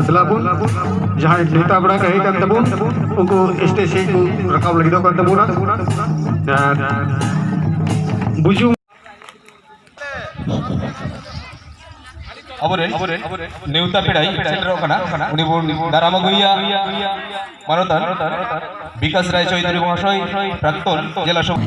Delabun, Jahai Nita Braka Hikan Tabun, Unku Station Rakab Lido Kantabuna, dan Bujung. Abore Neuta Pedai Chandra Kana Unibun Daramaguya Marotan Bikas Rai Choidhuri Mahashoy Prakton Jela Shop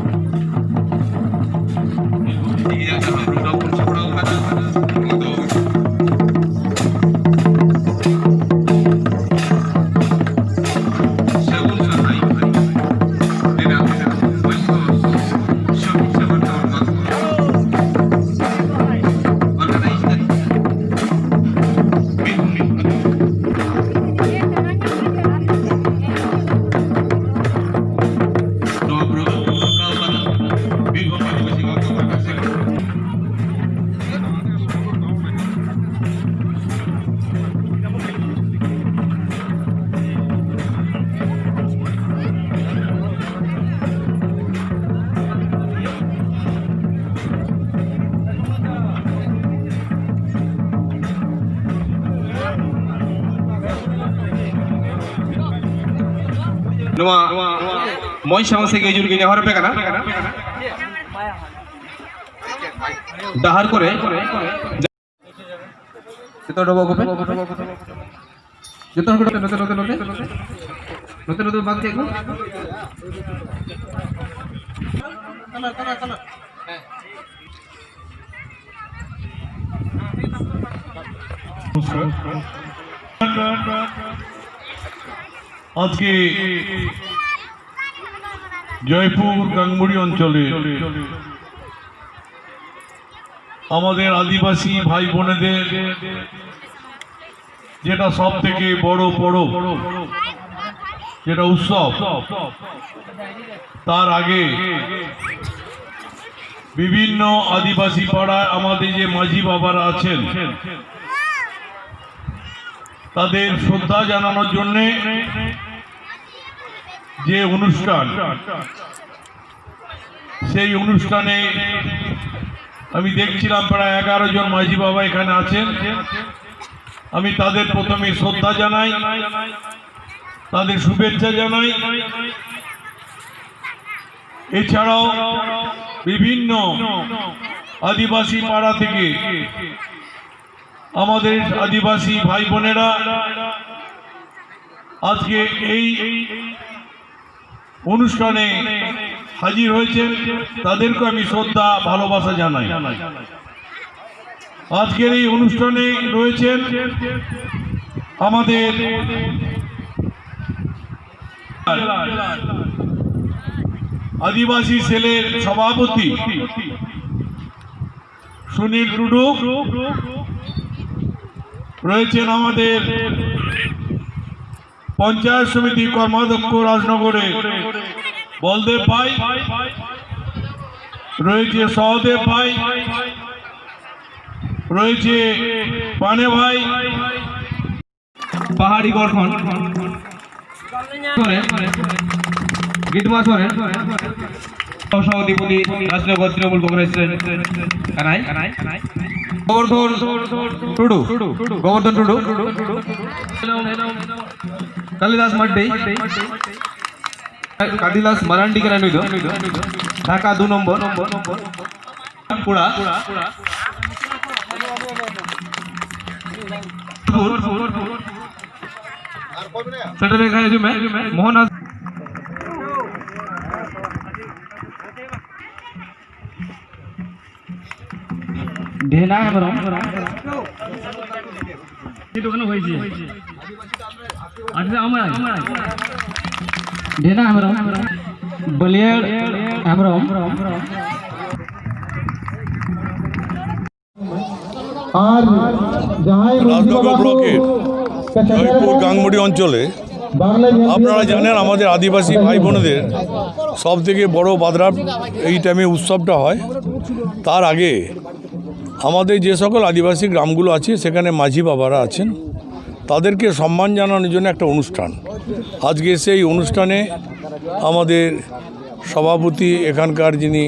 Moi sama se gejur ge jahar pe kana dahar kore jito dobo gope jito gope note bag ke ko আজকে জয়পুর গাঙ্গুড়ি অঞ্চলে আমাদের আদিবাসী ভাই বোনেদের যেটা সব থেকে বড় যেটা উৎসব তার আগে বিভিন্ন আদিবাসী পাড়ায় আমাদের যে মাঝি বাবারা আছেন তাদের শ্রদ্ধা জানানোর জন্য যে অনুষ্ঠান সেই অনুষ্ঠানে আমি দেখছিলাম প্রায় 11 জন মাঝি বাবা এখানে আছেন। আমি তাদের প্রথমে শ্রদ্ধা জানাই, তাদের শুভেচ্ছা জানাই। এছাড়াও বিভিন্ন আদিবাসী পাড়া থেকে আমাদের আদিবাসী ভাই বোনেরা আজকে এই অনুষ্ঠানে হাজির হয়েছেন, তাদেরকে আমি শ্রদ্ধা ভালোবাসা জানাই। আজকের এই অনুষ্ঠানে রয়েছেন আমাদের আদিবাসী সেলের সভাপতি সুনীল টুডু, রয়েছেন আমাদের পঞ্চায়েত সমিতি কর্মাধ্যক্ষ রাজনগরে বলদেব ভাই, রয়েছে সহদেব ভাই, রয়েছে পানে ভাই। পাহাড়ি গঠন গীতমা সরেন সভাপতি রাজনগর তৃণমূল কংগ্রেস কানাই গোবর্ধন টুডু কালিদাস মাড্ডি কাদিলাস মারান্ডি কেন নইদ ঢাকা 2 নম্বর পুরা সেটা দেখায় যে মোহন ঢেলা হেমরম এই দোকানে হইছে আচ্ছা আমরা ঢেলা হেমরম বলিয়ার হেমরম আর রাজনগর ব্লকের জয়পুর গাঙ্গুড়ি অঞ্চলে আপনারা জানেন আমাদের আদিবাসী ভাই বোনেদের সব থেকে বড় বাদরা এই টাইমে উৎসবটা হয়। তার আগে আমাদের যে সকল আদিবাসী গ্রামগুলো আছে সেখানে মাঝি বাবারা আছেন, তাদেরকে সম্মান জানানোর জন্য একটা অনুষ্ঠান। আজকে সেই অনুষ্ঠানে আমাদের সভাপতি, এখানকার যিনি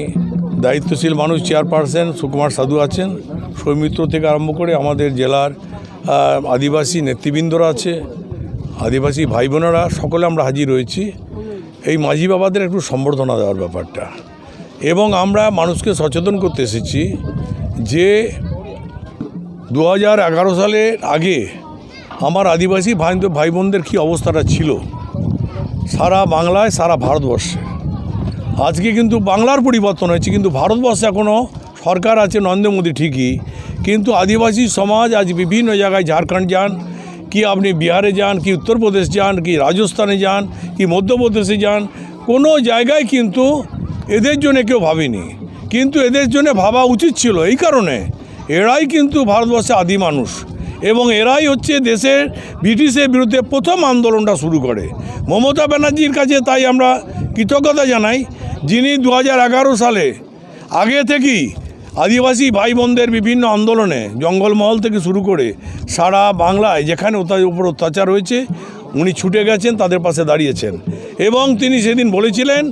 দায়িত্বশীল মানুষ চেয়ারপারসন সুকুমার সাধু আছেন, সৌমিত্র থেকে আরম্ভ করে আমাদের জেলার আদিবাসী নেতৃবৃন্দরা আছে, আদিবাসী ভাই বোনেরা সকলে আমরা হাজির হয়েছি এই মাঝি বাবাদের একটু সম্বর্ধনা দেওয়ার ব্যাপারটা, এবং আমরা মানুষকে সচেতন করতে এসেছি যে 2011 সালের আগে আমার আদিবাসী ভাই বোনদের কী অবস্থাটা ছিল সারা বাংলায়, সারা ভারতবর্ষে। আজকে কিন্তু বাংলার পরিবর্তন হয়েছে, কিন্তু ভারতবর্ষে এখনও সরকার আছে নরেন্দ্র মোদী ঠিকই, কিন্তু আদিবাসী সমাজ আজ বিভিন্ন জায়গায়, ঝাড়খণ্ড যান কি আপনি বিহারে যান, কি উত্তরপ্রদেশ যান, কি রাজস্থানে যান, কি মধ্যপ্রদেশে যান, কোনো জায়গায় কিন্তু এদের জন্য কেউ ভাবেনি, কিন্তু এদের জন্য ভাবা উচিত ছিল। এই কারণে এরাই কিন্তু ভারতবর্ষে আদি মানুষ, এবং এরাই হচ্ছে দেশের ব্রিটিশের বিরুদ্ধে প্রথম আন্দোলনটা শুরু করে। মমতা ব্যানার্জির কাছে তাই আমরা কৃতজ্ঞতা জানাই, যিনি 2011 সালে আগে থেকেই আদিবাসী ভাই বোনদের বিভিন্ন আন্দোলনে জঙ্গলমহল থেকে শুরু করে সারা বাংলায় যেখানে ওদের উপর অত্যাচার হয়েছে উনি ছুটে গেছেন, তাদের পাশে দাঁড়িয়েছেন। এবং তিনি সেদিন বলেছিলেন,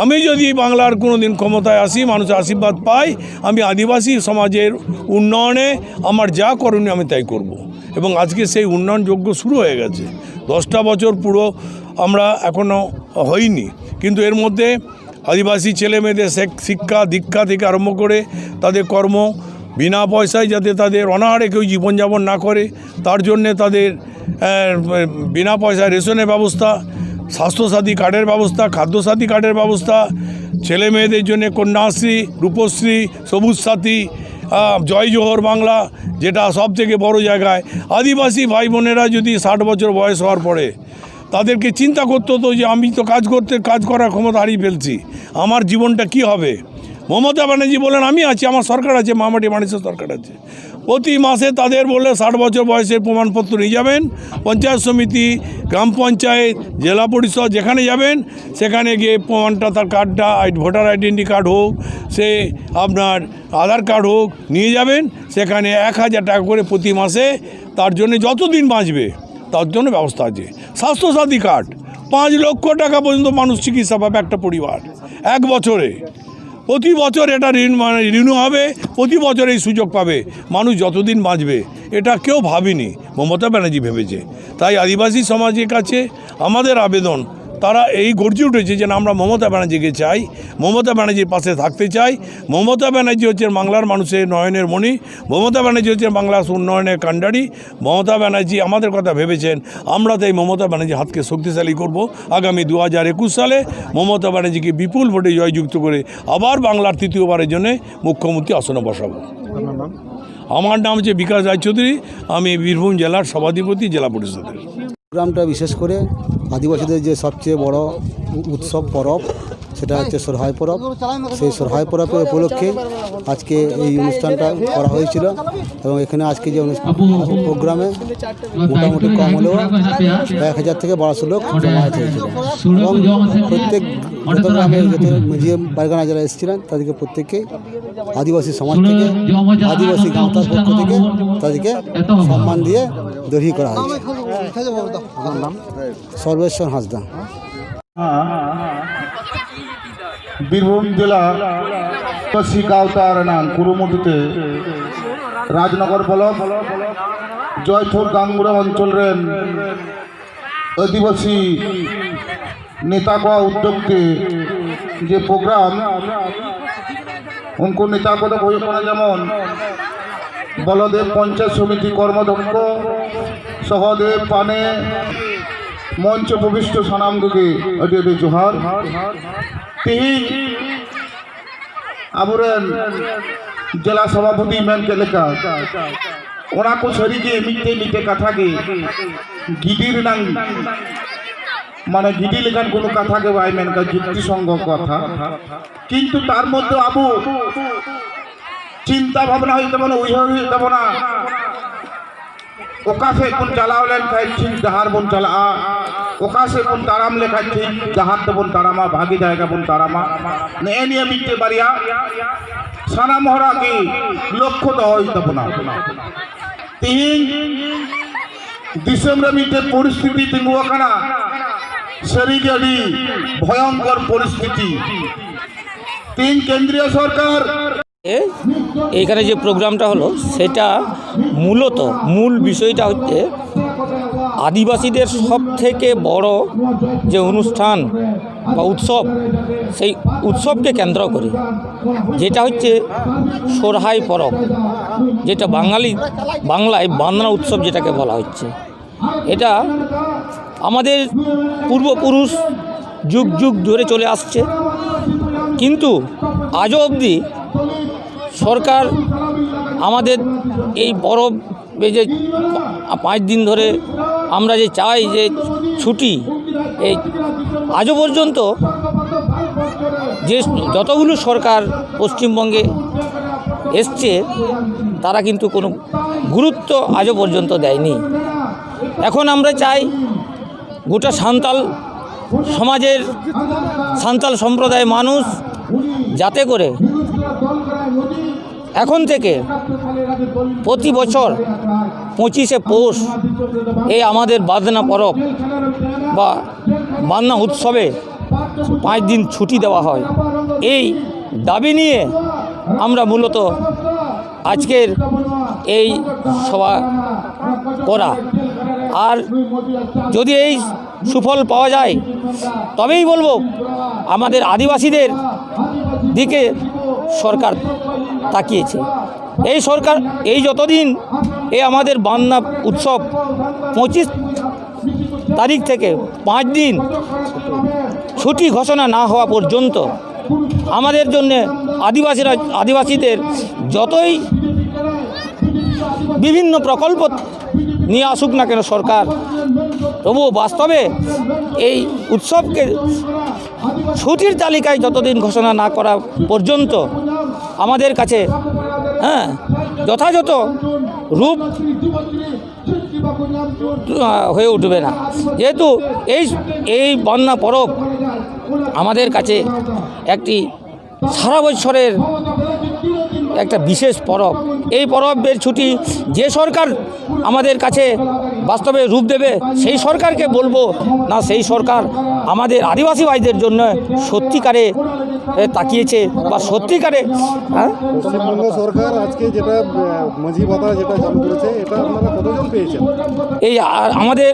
আমি যদি বাংলার কোনো দিন ক্ষমতায় আসি, মানুষের আশীর্বাদ পাই, আমি আদিবাসী সমাজের উন্নয়নে আমার যা করণীয় আমি তাই করব। এবং আজকে সেই উন্নয়নযোগ্য শুরু হয়ে গেছে। 10টা বছর পুরো আমরা এখনও হইনি, কিন্তু এর মধ্যে আদিবাসী ছেলে মেয়েদের শিক্ষা দীক্ষা থেকে আরম্ভ করে তাদের কর্ম বিনা পয়সায় যাতে তাদের অনাহারে কেউ জীবনযাপন না করে তার জন্যে তাদের বিনা পয়সায় রেশনের ব্যবস্থা, স্বাস্থ্যসাথী কার্ডের ব্যবস্থা, খাদ্যসাথী কার্ডের ব্যবস্থা, ছেলে মেয়েদের জন্য কন্যাশ্রী, রূপশ্রী, সবুজ সাথী, জয় জোহর বাংলা, যেটা সব থেকে বড় জায়গায় আদিবাসী ভাই বোনেরা যদি 60 বছর বয়স হওয়ার পরে তাদেরকে চিন্তা করতে হতো যে আমি তো কাজ করার ক্ষমতা হারিয়ে ফেলছি, আমার জীবনটা কি হবে। মমতা ব্যানার্জি বলেন, আমি আছি, আমার সরকার আছে, মামাটি মানুষের সরকার আছে। প্রতি মাসে তাদের বলে 60 বছর বয়সের প্রমাণপত্র নিয়ে যাবেন, পঞ্চায়েত সমিতি, গ্রাম পঞ্চায়েত, জেলা পরিষদ যেখানে যাবেন সেখানে গিয়ে প্রমাণটা, তার কার্ডটা, ভোটার আইডেন্টি কার্ড হোক, সে আপনার আধার কার্ড হোক, নিয়ে যাবেন। সেখানে 1000 টাকা করে প্রতি মাসে তার জন্য যতদিন বাঁচবে তার জন্য ব্যবস্থা আছে। স্বাস্থ্যসাথী কার্ড 5 লক্ষ টাকা পর্যন্ত মানুষ চিকিৎসা পাবে একটা পরিবার 1 বছরে। প্রতি বছর এটা রিনিউ হবে, প্রতি বছর এই সুযোগ পাবে, মানুষ যতদিন বাঁচবে। এটা কেউ ভাবেনি, মমতা ব্যানার্জি ভেবেছে। তাই আদিবাসী সমাজের কাছে আমাদের আবেদন, তারা এই গর্জে উঠেছে যে আমরা মমতা ব্যানার্জিকে চাই, মমতা ব্যানার্জির পাশে থাকতে চাই। মমতা ব্যানার্জি হচ্ছে বাংলার মানুষের নয়নের মণি, মমতা ব্যানার্জি হচ্ছে বাংলার উন্নয়নের কাণ্ডারি। মমতা ব্যানার্জি আমাদের কথা ভেবেছেন, আমরা তাই মমতা ব্যানার্জির হাতকে শক্তিশালী করব। আগামী 2021 সালে মমতা ব্যানার্জিকে বিপুল ভোটে জয়যুক্ত করে আবার বাংলার তৃতীয়বারের জন্য মুখ্যমন্ত্রী আসনে বসাবো। আমার নাম হচ্ছে বিকাশ রায়চৌধুরী, আমি বীরভূম জেলার সভাধিপতি, জেলা পরিষদের। প্রোগ্রামটা বিশেষ করে আদিবাসীদের যে সবচেয়ে বড় উৎসব পরব সেটা হচ্ছে সোরহাই পরব। সেই সোরহাই পরবের উপলক্ষে আজকে এই অনুষ্ঠানটা করা হয়েছিল, এবং এখানে আজকে যে প্রোগ্রামে মোটামুটি কম হলেও 1000 থেকে 1200 লোক জমায়েত হয়েছিল। এবং প্রত্যেক যত গ্রামে যত মিউজিয়াম পারগানা যারা এসেছিলেন তাদেরকে প্রত্যেককেই আদিবাসী সমাজ থেকে, আদিবাসী গাঁওতার পক্ষ থেকে তাদেরকে সম্মান দিয়ে দড়ি করা হয়েছে। সর্বেশ্বর হাঁসদা। বীরভূম জেলা আদিবাসী গাঁওতার নাম কুরুমুটিতে রাজনগর ব্লক জয়পুর গাঙ্গুড়া অঞ্চলের আদিবাসী নেতাগো উদ্যোগে যে প্রোগ্রাম উनको নেতাগো বইখানা যেমন বলদেব পঞ্চায়েত সমিতি কর্মদক্ষ সহদেব পানে মঞ্চ প্রবিষ্ট সানামকে আদি আদি জোহার। তিহিন আবরেন জেলা সভাপতি মেনকে লেখা ওনা को सरीगे मिटे मिटे कथा के गिदिर नांग माने गिदी लेखान कोनो कथा के भाई मेनका युक्ति संग कथा किन्तु तार मध्य आबो चिंता भावना हইতে বনা উইহর হইতে বনা ओकासे बन चलावलेन खाय ठीक जहार बन चला ओकासे बन ताराम लेखा ठीक जहार तो बन तारामा भागी जाएगा बन तारामा ने निये मिटे बारिया साना मोहरा की लक्ष्य तो हইতে বনা तीन दिसंबर मिटे परिस्थिति तिंगुआकाना शरीरी भयंकर परिस्थिति तीन केंद्रीय सरकार এইখানে যে প্রোগ্রামটা হলো সেটা মূল বিষয়টা হচ্ছে আদিবাসীদের সব থেকে বড় যে অনুষ্ঠান বা উৎসব, সেই উৎসবকে কেন্দ্র করে, যেটা হচ্ছে সোরহাই পরব, যেটা বাংলায় বান্দনা উৎসব যেটাকে বলা হচ্ছে। এটা আমাদের পূর্বপুরুষ যুগ যুগ ধরে চলে আসছে, কিন্তু আজও অবধি সরকার আমাদের এই পরব যে 5 দিন ধরে আমরা যে চাই যে ছুটি, এই আজও পর্যন্ত যে যতগুলো সরকার পশ্চিমবঙ্গে এসছে তারা কিন্তু কোনো গুরুত্ব আজও পর্যন্ত দেয়নি। এখন আমরা চাই গোটা সাঁওতাল সমাজের সাঁওতাল সম্প্রদায়ের মানুষ যাতে করে এখন থেকে প্রতি বছর 25শে পৌষ এই আমাদের বাঁধনা পরব বা বাঁধনা উৎসবে 5 দিন ছুটি দেওয়া হয়। এই দাবি নিয়ে আমরা মূলত আজকের এই সভা করা। আর যদি এই সুফল পাওয়া যায় তবেই বলবো আমাদের আদিবাসীদের দিকে সরকার তাকিয়েছে। এই সরকার এই যতদিন এই আমাদের বাঁধনা উৎসব 25 তারিখ থেকে 5 দিন ছুটি ঘোষণা না হওয়া পর্যন্ত আমাদের জন্যে আদিবাসীদের যতই বিভিন্ন প্রকল্প নিয়ে আসুক না কেন সরকার, তবুও বাস্তবে এই উৎসবকে ছুটির তালিকায় যতদিন ঘোষণা না করা পর্যন্ত আমাদের কাছে যথাযথ রূপ হয়ে উঠবে না। যেহেতু এই বাঁধনা পরব আমাদের কাছে একটি সারা বছরের একটা বিশেষ পরব। এই পরবের ছুটি যে সরকার আমাদের কাছে বাস্তবে রূপ দেবে সেই সরকারকে বলবো না, সেই সরকার আমাদের আদিবাসী ভাইদের জন্য সত্যিকারে তাকিয়েছে বা সত্যিকারে। পশ্চিমবঙ্গ সরকার আজকে যেটা মাঝি ভাতা যেটা চালু করেছে, এটা আপনারা কতজন পেয়েছেন? এই আমাদের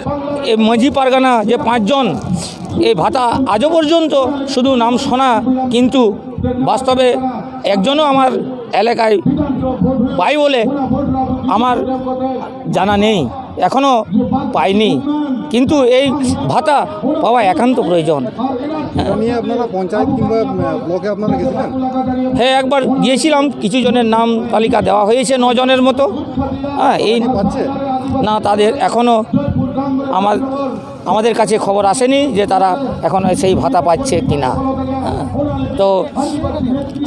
এই মাঝি পারগানা যে 5 জন এই ভাতা আজও পর্যন্ত শুধু নাম শোনা, কিন্তু বাস্তবে একজনও আমার এলাকায় পাই বলে আমার জানা নেই, এখনও পাইনি। কিন্তু এই ভাতা পাওয়া একান্ত প্রয়োজন। নিয়ে আপনারা পঞ্চায়েত কিংবা ব্লকে আপনারা গেছিলেন? হ্যাঁ, একবার গিয়েছিলাম, কিছু জনের নাম তালিকা দেওয়া হয়েছে 9 জনের মতো। এই পাচ্ছে না, তাদের এখনও আমাদের কাছে খবর আসেনি যে তারা এখন সেই ভাতা পাচ্ছে কি না। তো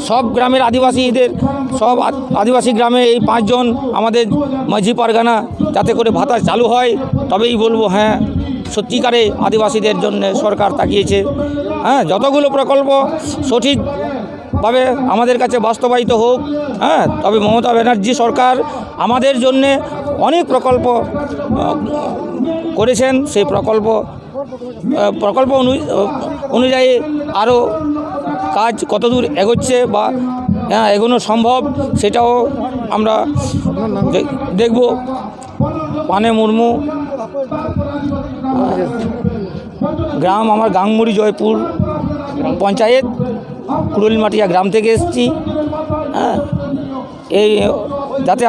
সব গ্রামের সব আদিবাসী গ্রামে এই 5 জন আমাদের মাঝি পারগানা যাতে করে ভাতা চালু হয় তবেই বলবো হ্যাঁ সত্যিকারে আদিবাসীদের জন্য সরকার তাকিয়েছে। যতগুলো প্রকল্প সঠিকভাবে আমাদের কাছে বাস্তবায়িত হোক। তবে মমতা ব্যানার্জি সরকার আমাদের জন্যে অনেক প্রকল্প করেছেন। সেই প্রকল্প অনুযায়ী আরও কাজ কতদূর এগোচ্ছে বা এগোনো সম্ভব সেটাও আমরা দেখব। পানে মুর্মু, গ্রাম আমার গাংমুড়ি জয়পুর পঞ্চায়েত, কুড়ুলমাটিয়া গ্রাম থেকে এসেছি। এই যাতে